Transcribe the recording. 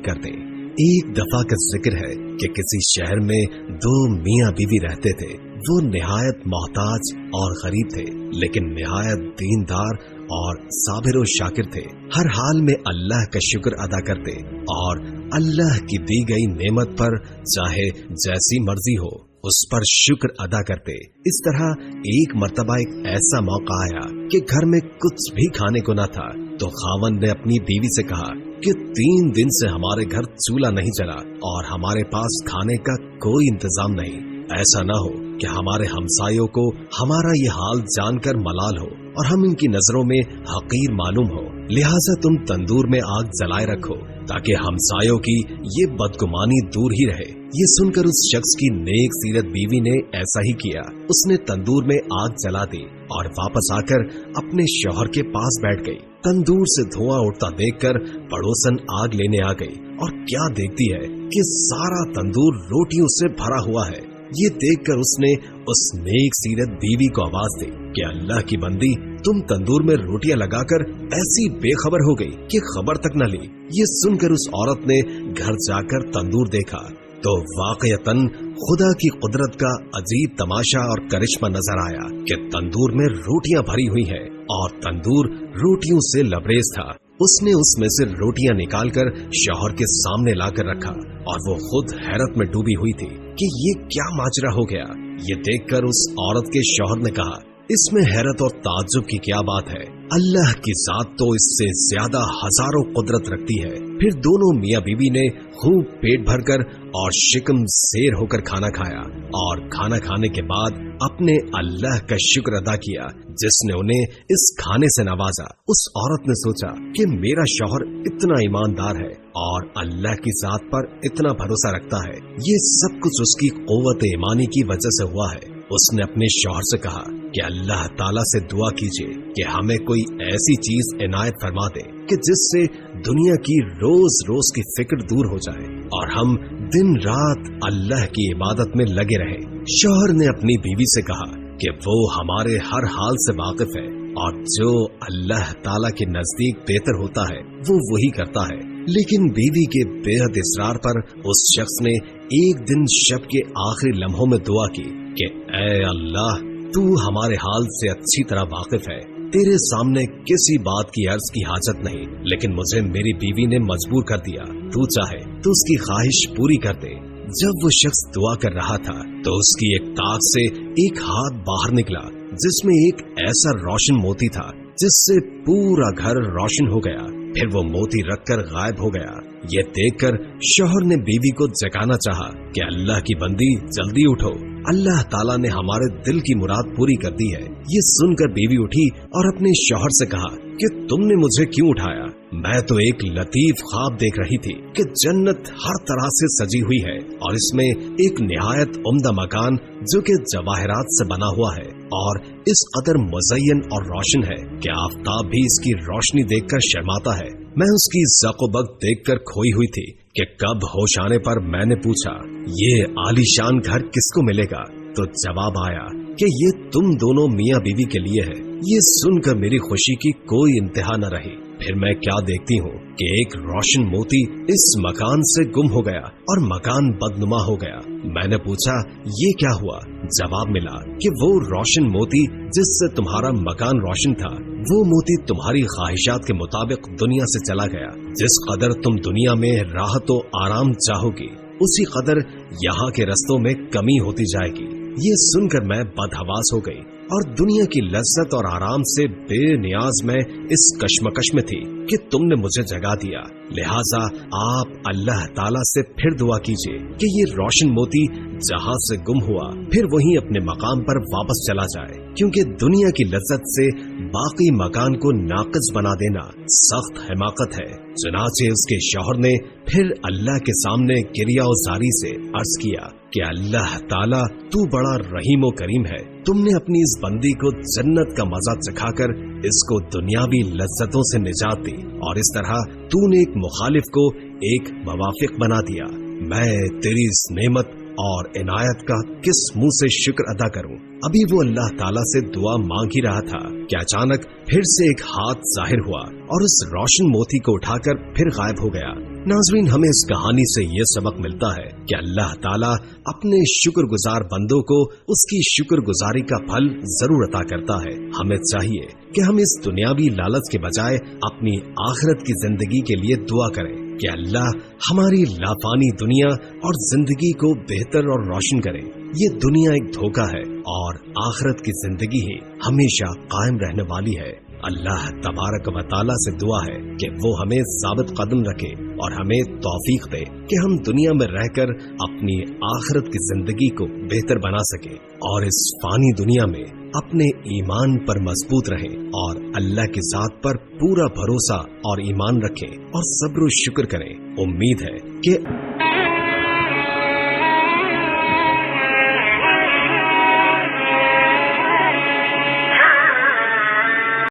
कर दें। एक दफा का जिक्र है कि किसी शहर में 2 मियाँ बीवी रहते थे। वो निहायत मोहताज और गरीब थे, लेकिन निहायत दीनदार और साबिर और शाकिर थे। हर हाल में अल्लाह का शुक्र अदा करते और अल्लाह की दी गई नेमत पर चाहे जैसी मर्जी हो उस पर शुक्र अदा करते। इस तरह एक मर्तबा एक ऐसा मौका आया कि घर में कुछ भी खाने को न था, तो खावंद ने अपनी बीवी से कहा कि 3 दिन से हमारे घर चूल्हा नहीं जला और हमारे पास खाने का कोई इंतजाम नहीं। ऐसा न हो कि हमारे हमसायों को हमारा ये हाल जानकर मलाल हो और हम इनकी नजरों में हकीर मालूम हो। लिहाजा तुम तंदूर में आग जलाए रखो ताकि हमसायों की ये बदगुमानी दूर ही रहे। ये सुनकर उस शख्स की नेक सीरत बीवी ने ऐसा ही किया। उसने तंदूर में आग जला दी और वापस आकर अपने शौहर के पास बैठ गई। तंदूर से धुआं उठता देखकर पड़ोसन आग लेने आ गई और क्या देखती है कि सारा तंदूर रोटियों से भरा हुआ है। ये देखकर उसने उस नेक सीरत बीवी को आवाज दी कि अल्लाह की बंदी, तुम तंदूर में रोटियां लगाकर ऐसी बेखबर हो गई कि खबर तक न ली। ये सुनकर उस औरत ने घर जाकर तंदूर देखा तो वाकयतन खुदा की कुदरत का अजीब तमाशा और करिश्मा नजर आया कि तंदूर में रोटियां भरी हुई है और तंदूर रोटियों से लबरेज था। उसने उसमें से रोटियां निकालकर शौहर के सामने लाकर रखा और वो खुद हैरत में डूबी हुई थी कि ये क्या माजरा हो गया। ये देखकर उस औरत के शौहर ने कहा, इसमें हैरत और ताज्जुब की क्या बात है, अल्लाह की जात तो इससे ज्यादा हजारों कुदरत रखती है। फिर दोनों मियाँ बीवी ने खूब पेट भरकर और शिकम सेर होकर खाना खाया और खाना खाने के बाद अपने अल्लाह का शुक्र अदा किया जिसने उन्हें इस खाने से नवाजा। उस औरत ने सोचा कि मेरा शौहर इतना ईमानदार है और अल्लाह की जात पर इतना भरोसा रखता है, ये सब कुछ उसकी क़ुव्वत ईमानी की वजह से हुआ है। उसने अपने शौहर से कहा कि अल्लाह ताला से दुआ कीजिए कि हमें कोई ऐसी चीज इनायत फरमा दे कि जिससे दुनिया की रोज रोज की फिक्र दूर हो जाए और हम दिन रात अल्लाह की इबादत में लगे रहें। शौहर ने अपनी बीवी से कहा कि वो हमारे हर हाल से वाकिफ है और जो अल्लाह ताला के नजदीक बेहतर होता है वो वही करता है। लेकिन बीवी के बेहद इसरार पर उस शख्स ने एक दिन शब के आखिरी लम्हों में दुआ की कि ऐ अल्लाह, तू हमारे हाल से अच्छी तरह वाकिफ है, तेरे सामने किसी बात की अर्ज की हाजत नहीं, लेकिन मुझे मेरी बीवी ने मजबूर कर दिया, तू चाहे तो उसकी ख्वाहिश पूरी कर दे। जब वो शख्स दुआ कर रहा था तो उसकी एक ताक से एक हाथ बाहर निकला जिसमें एक ऐसा रोशन मोती था जिससे पूरा घर रोशन हो गया। फिर वो मोती रखकर गायब हो गया। ये देखकर शौहर ने बीवी को जगाना चाहा कि अल्लाह की बंदी, जल्दी उठो, अल्लाह ताला ने हमारे दिल की मुराद पूरी कर दी है। ये सुनकर बीवी उठी और अपने शौहर से कहा कि तुमने मुझे क्यों उठाया? मैं तो एक लतीफ ख्वाब देख रही थी कि जन्नत हर तरह से सजी हुई है और इसमें एक निहायत उम्दा मकान जो कि जवाहरात से बना हुआ है और इस कदर मुज़य्यन और रोशन है कि आफताब भी इसकी रोशनी देखकर शर्माता है। मैं उसकी ज़क़-ओ-बक़ देखकर खोई हुई थी कि कब होश आने पर मैंने पूछा, ये आलीशान घर किसको मिलेगा? तो जवाब आया कि ये तुम दोनों मियाँ बीवी के लिए है। ये सुनकर मेरी खुशी की कोई इंतहा न रही। फिर मैं क्या देखती हूँ कि एक रोशन मोती इस मकान से गुम हो गया और मकान बदनुमा हो गया। मैंने पूछा, ये क्या हुआ? जवाब मिला कि वो रोशन मोती जिससे तुम्हारा मकान रोशन था, वो मोती तुम्हारी ख्वाहिशात के मुताबिक दुनिया से चला गया। जिस कदर तुम दुनिया में राहत व आराम चाहोगी, उसी कदर यहाँ के रस्तों में कमी होती जाएगी। ये सुनकर मैं बदहवास हो गई और दुनिया की लज्जत और आराम से बेनियाज मैं इस कश्मकश में थी कि तुमने मुझे जगा दिया। लिहाजा आप अल्लाह ताला से फिर दुआ कीजिए कि ये रोशन मोती जहाँ से गुम हुआ फिर वहीं अपने मकाम पर वापस चला जाए, क्योंकि दुनिया की लज्जत से बाकी मकान को नाक़िस बना देना सख्त हिमाकत है। चुनाचे उसके शौहर ने फिर अल्लाह के सामने गिरिया-ओ-ज़ारी से अर्ज किया कि अल्लाह ताला, तू बड़ा रहीम व करीम है। तुमने अपनी इस बंदी को जन्नत का मजा चखाकर इसको दुनियावी लज्जतों से निजात दी और इस तरह तूने एक मुखालिफ को एक मुवाफिक बना दिया। मैं तेरी इस नेमत और इनायत का किस मुंह से शुक्र अदा करूं? अभी वो अल्लाह ताला से दुआ मांग ही रहा था कि अचानक फिर से एक हाथ जाहिर हुआ और उस रोशन मोती को उठाकर फिर गायब हो गया। नाज़रीन, हमें इस कहानी से ये सबक मिलता है कि अल्लाह ताला अपने शुक्रगुजार बंदों को उसकी शुक्रगुजारी का फल जरूर अता करता है। हमें चाहिए कि हम इस दुनियावी लालच के बजाय अपनी आखिरत की जिंदगी के लिए दुआ करें कि अल्लाह हमारी लाफानी दुनिया और जिंदगी को बेहतर और रोशन करे। ये दुनिया एक धोखा है और आखिरत की जिंदगी ही हमेशा कायम रहने वाली है। अल्लाह तबारक व तआला से दुआ है कि वो हमें साबित कदम रखे और हमें तौफीक दे कि हम दुनिया में रहकर अपनी आखिरत की जिंदगी को बेहतर बना सके और इस फानी दुनिया में अपने ईमान पर मजबूत रहें और अल्लाह की जात पर पूरा भरोसा और ईमान रखें और सब्र शुक्र करें। उम्मीद है कि